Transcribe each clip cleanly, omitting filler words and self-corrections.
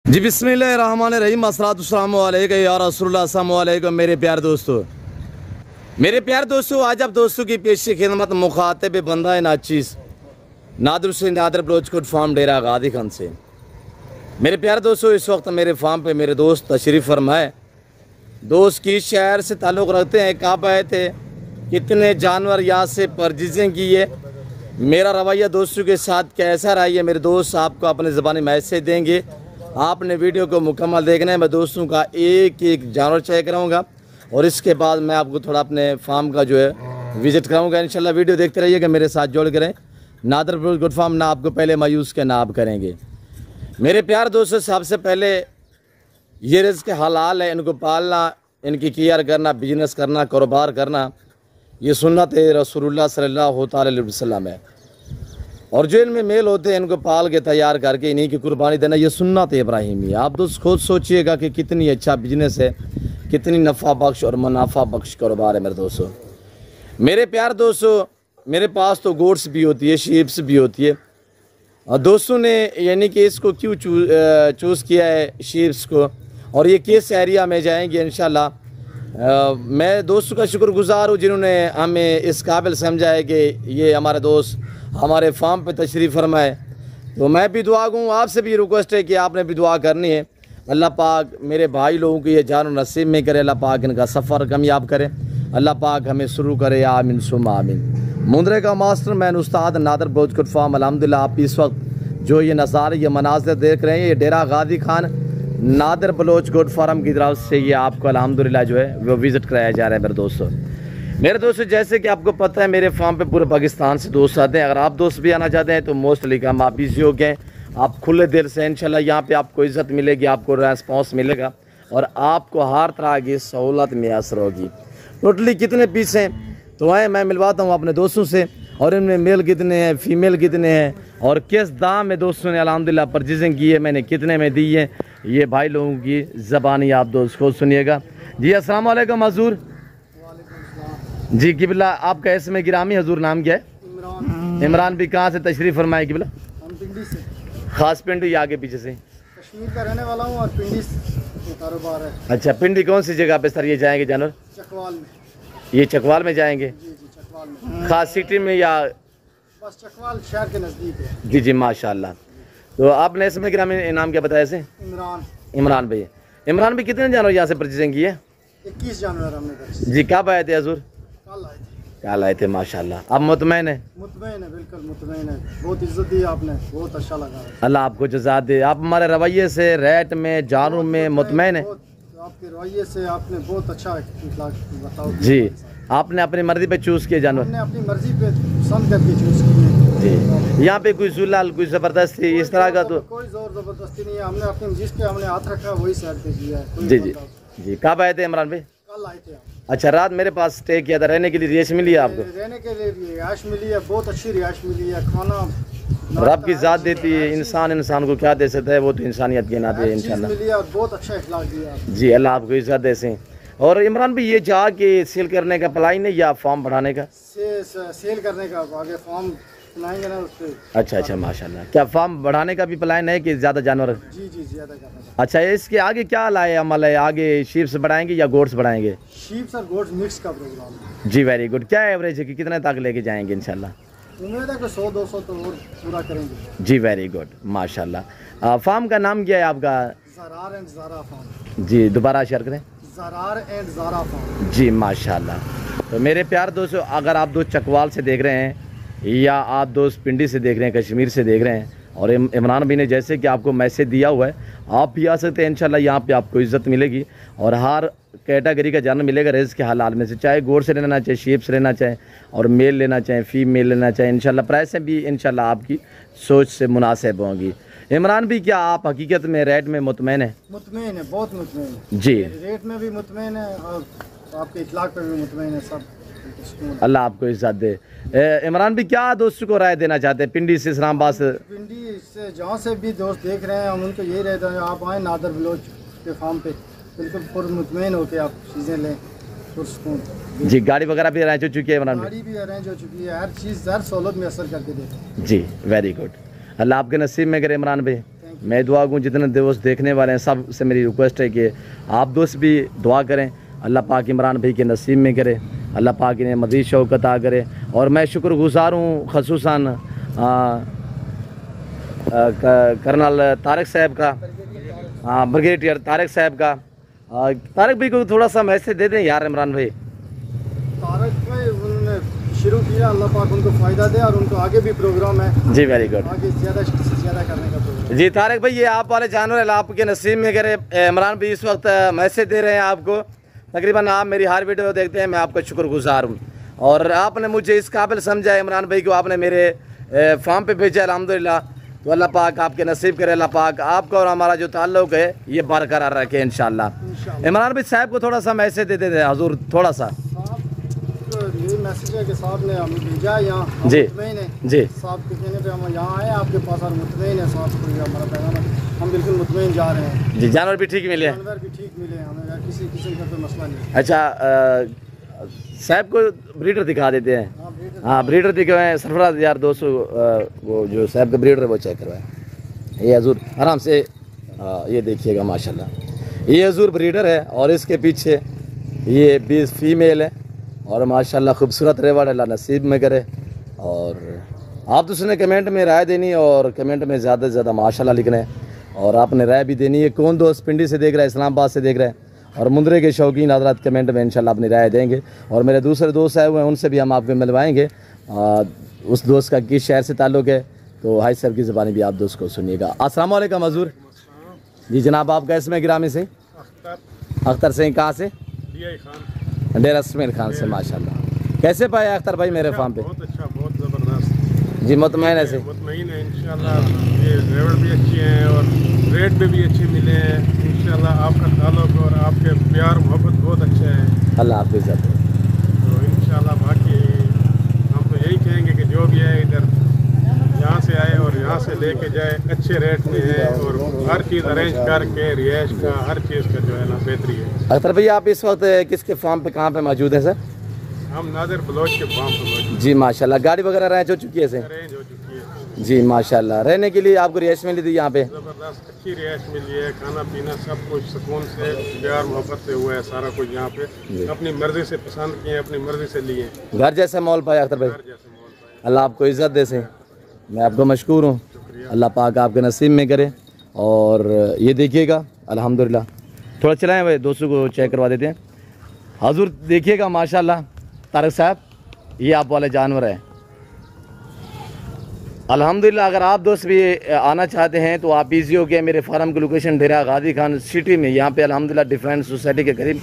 जी बिस्मिल्लाहिर्रहमानिर्रहीम अस्सलातु अलैका या रसूलुल्लाह अस्सलामु अलैकुम मेरे प्यार दोस्तों आज आप दोस्तों की पेशी खिदमत मुखातिब बंदा नाचीज़ नादिर से नादिर बलोचकोट फार्म डेरा गादी खान से। मेरे प्यार दोस्तों इस वक्त मेरे फार्म पे मेरे दोस्त तशरीफ़ फरमाए। दोस्त किस शहर से ताल्लुक़ रखते हैं, कब आए थे, कितने जानवर यहाँ से परजिजें की है, मेरा रवैया दोस्तों के साथ कैसा रहा है, मेरे दोस्त आपको अपने ज़बानी मैसेज देंगे। आपने वीडियो को मुकम्मल देखना है। मैं दोस्तों का एक एक जानवर चेक कराऊंगा और इसके बाद मैं आपको थोड़ा अपने फार्म का जो है विज़िट कराऊंगा। इंशाल्लाह वीडियो देखते रहिएगा, मेरे साथ जोड़ करें। नादिर बलोचकोट फार्म ना आपको पहले मायूस के ना आप करेंगे। मेरे प्यार दोस्तों सबसे पहले ये रिज़्क़ हलाल है, इनको पालना, इनकी केयर करना, बिजनेस करना, कारोबार करना, ये सुन्नत है रसूलुल्लाह सल्लल्लाहु अलैहि वसल्लम है। और जो इनमें मेल होते हैं इनको पाल के तैयार करके इन्हीं की कुर्बानी देना, ये सुन्नत इब्राहिमी है। आप दोस्त खुद सोचिएगा कि कितनी अच्छा बिजनेस है, कितनी नफ़ा बख्श और मुनाफा बख्श कारोबार है मेरे दोस्तों। मेरे प्यार दोस्तों मेरे पास तो गोट्स भी होती है, शीप्स भी होती है। और दोस्तों ने यानी कि इसको क्यों चूज़ किया है शीप्स को, और ये किस एरिया में जाएंगे इंशाल्लाह। मैं दोस्तों का शुक्रगुज़ार हूँ जिन्होंने हमें इस काबिल समझा है कि ये हमारे दोस्त हमारे फार्म पे तशरीफ़ फरमाए। तो मैं भी दुआ दूँ, आपसे भी रिक्वेस्ट है कि आपने भी दुआ करनी है। अल्लाह पाक मेरे भाई लोगों को ये जान नसीब में करे, अल्लाह पाक इनका सफ़र कामयाब करे, अल्लाह पाक हमें शुरू करे, आमीन सुम्मा आमीन। मुंदरे का मास्टर मैन उस्ताद नादिर बलोचकोट फार्म। अल्हम्दुलिल्लाह आप इस वक्त जो ये नज़ारे ये मनाज़िर देख रहे हैं, ये डेरा गादी खान नादिर बलोचकोट फार्म की तरफ से ये आपको अल्हम्दुलिल्लाह जो है वो विज़िट कराया जा रहा है मेरे दोस्तों। जैसे कि आपको पता है मेरे फार्म पे पूरे पाकिस्तान से दोस्त आते हैं। अगर आप दोस्त भी आना चाहते हैं तो मोस्टली हम आप इसी हो गए, आप खुले दिल से इंशाल्लाह यहाँ पे आपको इज़्ज़त मिलेगी, आपको रेस्पॉन्स मिलेगा और आपको हर तरह की सहूलत मैसर होगी। टोटली कितने पीस हैं तो आए मैं मिलवाता हूँ अपने दोस्तों से, और इनमें मेल कितने हैं, फीमेल कितने हैं और किस दाम में दोस्तों ने अल्हम्दुलिल्लाह परचेजिंग की है, मैंने कितने में दी है, ये भाई लोगों की ज़बानी आप दोस्त को सुनिएगा। जी अस्सलाम वालेकुम हजूर। जी किबला आपका इसमें गिरामी हजूर नाम क्या है? इमरान भी कहाँ से तशरीफ़ फरमाए किबला? हम पिंडी से। खास पिंडी आगे पीछे से? कश्मीर का रहने वाला हूँ और पिंडी से कारोबार है। अच्छा, पिंडी कौन सी जगह पे सर ये जाएंगे जानवर? चकवाल में। ये चकवाल में जाएंगे? जी चकवाल में। खास सिटी में या बस चकवाल शहर के नज़दीक है। जी माशाल्लाह। तो आपने इसमें गिरामी नाम क्या बताया से? इमरान भाई। इमरान भाई कितने जानवर यहाँ से परचेजिंग की है? 21 जानवर हमने। जी कब आए थे हजूर? कल आए थे माशाल्लाह। आप मुतमैन है? मुतमैन है, बिल्कुल मुतमैन है। बहुत इज्जत दी आपने, बहुत अच्छा लगा। अल्लाह आपको जज़ा दे। आप हमारे रवैये से, रेट में, जानों में मुतमैन है? आपके रवैये से आपने बहुत अच्छा बताओ। जी आपने अपनी मर्जी पे चूज़ किए जानवर? हमने अपनी मर्जी पे पसंद करके चूज़ किए। जी यहाँ पे कोई जुलाल, कोई ज़बरदस्ती इस तरह का तो कोई ज़ोर ज़बरदस्ती नहीं है। हमने अपनी जिस पे हमने हाथ रखा वही साइड पे किया है। जी जी जी। कब आए थे इमरान भाई? कल आए थे। अच्छा, रात मेरे पास स्टे किया था, रहने के लिए रिहाइश मिली है आपको? रहने के लिए रिहाइश मिली है, बहुत अच्छी रिहाइश मिली है। खाना रब की ज़ात देती है, इंसान को क्या दे सकता है, वो तो इंसानियत के नाते इंशाल्लाह मिली है। बहुत अच्छा इखलाक दिया जी, अल्लाह आपको इज़्ज़त दे से। और इमरान भाई ये चाह के सेल करने का प्लान है या फार्म बढ़ाने का? सेल करने का, आगे फार्म बनाएंगे ना उससे। अच्छा माशाल्लाह। क्या फार्म बढ़ाने का भी प्लान है कि ज़्यादा जानवर? जी ज़्यादा करने का। अच्छा, इसके आगे क्या लाए अमल है, आगे शीप्स बढ़ाएंगे या गोट्स बढ़ाएंगे? शीप्स और गोट्स मिक्स का प्रोग्राम है। जी वेरी गुड। क्या एवरेज है कि कितने तक लेके जाएंगे इंशाल्लाह? उम्मीद है कि 100-200 तो और पूरा करेंगे। जी वेरी गुड माशाल्लाह। फार्म का नाम क्या है आपका? Zarar and Zara farm. जी दोबारा शेयर करें। Zarar and Zara farm. जी माशाल्लाह। तो मेरे प्यार दोस्तों, अगर आप दोस्त चकवाल से देख रहे हैं या आप दोस्त पिंडी से देख रहे हैं, कश्मीर से देख रहे हैं, और इमरान भाई ने जैसे कि आपको मैसेज दिया हुआ है, आप भी आ सकते हैं इंशाल्लाह। यहाँ पे आपको इज़्ज़त मिलेगी और हर कैटेगरी का जानवर मिलेगा रिज़्क़ के हलाल में से, चाहे गोड़ से लेना चाहे, शीप से लेना चाहे, और मेल लेना चाहे, फीमेल लेना चाहे इंशाल्लाह। प्राइसें भी इंशाल्लाह आपकी सोच से मुनासिब होंगी। इमरान भी क्या आप हकीकत में रेट में मुतमैन है? मुतमैन है, बहुत मुतमैन है जी। रेट में भी मुतमैन है और आपके इखलाक पे भी मुतमैन है। सब अल्लाह आपको इज़्ज़त दे। इमरान भी क्या दोस्तों को राय देना चाहते हैं पिंडी से, इस्लामाबाद से? पिंडी से जहाँ से भी दोस्त देख रहे हैं हम उनको यही रहता है, आप आएँ नादिर बलोच के फार्म पे, बिल्कुल पुरमुतमैन होकर आप चीज़ें लें, पुरसकून। जी गाड़ी वगैरह भी अरेंज हो चुकी है इमरान? गाड़ी भी अरेंज हो चुकी है, हर चीज़ हर सहूलत में असर करके देते हैं। जी वेरी गुड। अल्लाह आपके नसीब में करे इमरान भाई। मैं दुआ करूँ जितने दोस्त देखने वाले हैं सब से मेरी रिक्वेस्ट है कि आप दोस्त भी दुआ करें, अल्लाह पाक इमरान भाई के नसीब में करे, अल्लाह पाक इन्हें मज़ीद शौकत आ करे। और मैं शुक्रगुज़ार हूँ खसूसन कर्नल तारक साहब का, ब्रिगेडियर तारक साहब का। तारक भाई को थोड़ा सा मैसेज दे दें यार इमरान भाई। तारक भाई उन्होंने शुरू किया, अल्लाह पाक उनको फ़ायदा दे और उनको आगे भी प्रोग्राम है जी, वेरी गुड, आगे ज़्यादा से ज़्यादा करने का प्रोग्राम। जी तारक भाई ये आप वाले जानवर अल्लाह आपके नसीब में करे। इमरान भाई इस वक्त मैसेज दे रहे हैं आपको, तकरीबन आप मेरी हर वीडियो देखते हैं, मैं आपका शुक्रगुजार हूँ। और आपने मुझे इस काबिल समझा है इमरान भाई को, आपने मेरे फार्म पे भेजा अल्हम्दुलिल्लाह। तो अल्लाह पाक आपके नसीब करे, अल्लाह पाक आपका और हमारा जो ताल्लुक़ है ये बरकरार रखे इंशाअल्लाह। इमरान भाई साहब को थोड़ा सा मैसेज दे देते हैं हजूर, थोड़ा सा। यही मैसेज है कि साहब ने हमें भेजा है यहाँ, जी मुतमईन है जी, साहब के कहने पे हम यहाँ आए आपके पास और मुतमईन है साहब को, हमारा पैगाम है, हम बिल्कुल मुतमईन जा रहे हैं जी। जानवर भी ठीक मिले, जानवर भी ठीक मिले हमें, किसी किस्म का कोई मसला नहीं। अच्छा साहब को ब्रीडर दिखा देते हैं। हाँ ब्रीडर दिखाएं सरफराज यार दोस्तों, वो जो साहब का ब्रीडर है वो चेक करवाएं। ये हजूर आराम से ये देखिएगा माशाल्लाह, ये हजूर ब्रीडर है और इसके पीछे ये 20 फीमेल है और माशाल्लाह खूबसूरत रेवाड़ अल्लाह नसीब में करे। और आप तो उसने कमेंट में राय देनी और कमेंट में ज़्यादा से ज़्यादा माशाल्लाह लिखना है और आपने राय भी देनी है। कौन दोस्त पिंडी से देख रहा है, इस्लामाबाद से देख रहा है और मुंद्रे के शौकीन हजरात कमेंट में इंशाल्लाह अपनी राय देंगे। और मेरे दूसरे दोस्त आए हुए हैं उनसे भी हम आपको मिलवाएंगे। उस दोस्त का किस शहर से ताल्लुक़ है तो हाई सर की ज़बानी भी आप दोस्त को सुनिएगा। अस्सलाम वालेकुम हजूर। जी जनाब आपका इसमें गिरामी से अख्तर से, कहाँ से? डेरा इसमाइल खान से। माशाल्लाह कैसे पाए अख्तर भाई मेरे फार्म पे? बहुत अच्छा, बहुत ज़बरदस्त जी, मुतमईन है? मुतमईन है इंशाल्लाह। ये रेवड़ भी अच्छी हैं और रेट पे भी अच्छे मिले हैं इंशाल्लाह। आपका ताल्लुक़ और आपके प्यार मोहब्बत बहुत अच्छा है, अल्लाह हाफिज़। तो इंशाल्लाह बाकी हम तो यही कहेंगे कि जो भी है इधर यहाँ से आए और यहाँ से लेके जाए, अच्छे रेट में है और हर चीज़ अरेंज करके रिहाइश का हर चीज़ का जो है ना बेहतरी है। अख्तर भाई आप इस वक्त किसके फार्म पे कहाँ पे मौजूद है सर? हम नादिर बलोच के फार्म पर मौजूद। जी माशाल्लाह, गाड़ी वगैरह अरेंज हो चुकी है सर? अरेंज हो चुकी है जी माशाल्लाह। रहने के लिए आपको रिहाइश मिली थी यहाँ पे? ज़बरदस्त अच्छी रिहाइश मिली है, खाना पीना सब कुछ सुकून से प्यार मोहब्बत से हुआ है सारा कुछ यहाँ पे। अपनी मर्जी से पसंद किए, अपनी मर्जी से लिए, घर जैसा माहौल पाया अख्तर भाई? जैसे मोल पाए। अल्लाह आपको इज़्ज़त दे से, मैं आपको मशकूर हूँ, अल्लाह पाक आपके नसीब में करे। और ये देखिएगा अल्हम्दुलिल्लाह, थोड़ा चलाएं भाई दोस्तों को चेक करवा देते हैं। हजूर देखिएगा माशाल्लाह तारक साहब, ये आप वाले जानवर है अल्हम्दुलिल्लाह। अगर आप दोस्त भी आना चाहते हैं तो आप इजी हो गया। मेरे फार्म की लोकेशन डेरा गाजी खान सिटी में, यहाँ पे अल्हम्दुलिल्लाह डिफरेंस सोसाइटी के करीब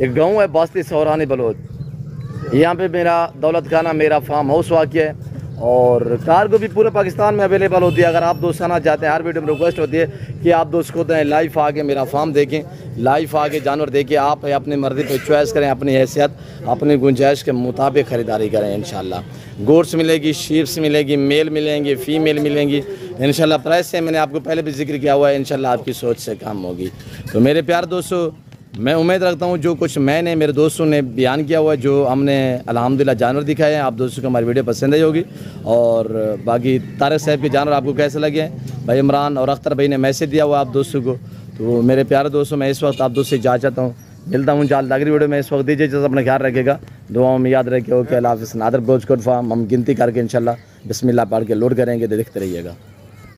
एक गांव है बस्ती सौरानी बलोच। यहाँ पे मेरा दौलत खाना मेरा फार्म हाउस वाक़ है और कार्गो भी पूरे पाकिस्तान में अवेलेबल होती है। अगर आप दोस्त आना चाहते हैं, हर वीडियो में रिक्वेस्ट होती है कि आप दोस्त खुद हैं लाइव आके मेरा फार्म देखें, लाइव आके जानवर देखें, आप अपनी मर्ज़ी पे चॉइस करें, अपनी हैसियत अपनी गुंजाइश के मुताबिक ख़रीदारी करें। इंशाल्लाह गोट्स मिलेगी, शीप्स मिलेगी, मेल मिलेंगी, फीमेल मिलेंगी इंशाल्लाह। प्राइस से मैंने आपको पहले भी जिक्र किया हुआ है, इंशाल्लाह आपकी सोच से काम होगी। तो मेरे प्यार दोस्तों, मैं उम्मीद रखता हूँ जो कुछ मैंने मेरे दोस्तों ने बयान किया हुआ है, जो हमने अल्हम्दुलिल्लाह जानवर दिखाए हैं, आप दोस्तों को हमारी वीडियो पसंद आई होगी। और बाकी तारक साहब के जानवर आपको कैसे लगे हैं? भाई इमरान और अख्तर भाई ने मैसेज दिया हुआ आप दोस्तों को। तो मेरे प्यारे दोस्तों, मैं इस वक्त आप दोस्तों से जा चाहता हूँ, मिलता हूँ जाल अगली वीडियो में। इस वक्त दीजिए इजाज़त, अपना ख्याल रखेगा, दुआओं में याद रखिए। ओके अल्लाह हाफ़िज़। नादिर बलोच कोट फार्म हम गिनती करके इंशाल्लाह बिस्मिल्लाह पढ़ के लोड करेंगे, देखते रहिएगा।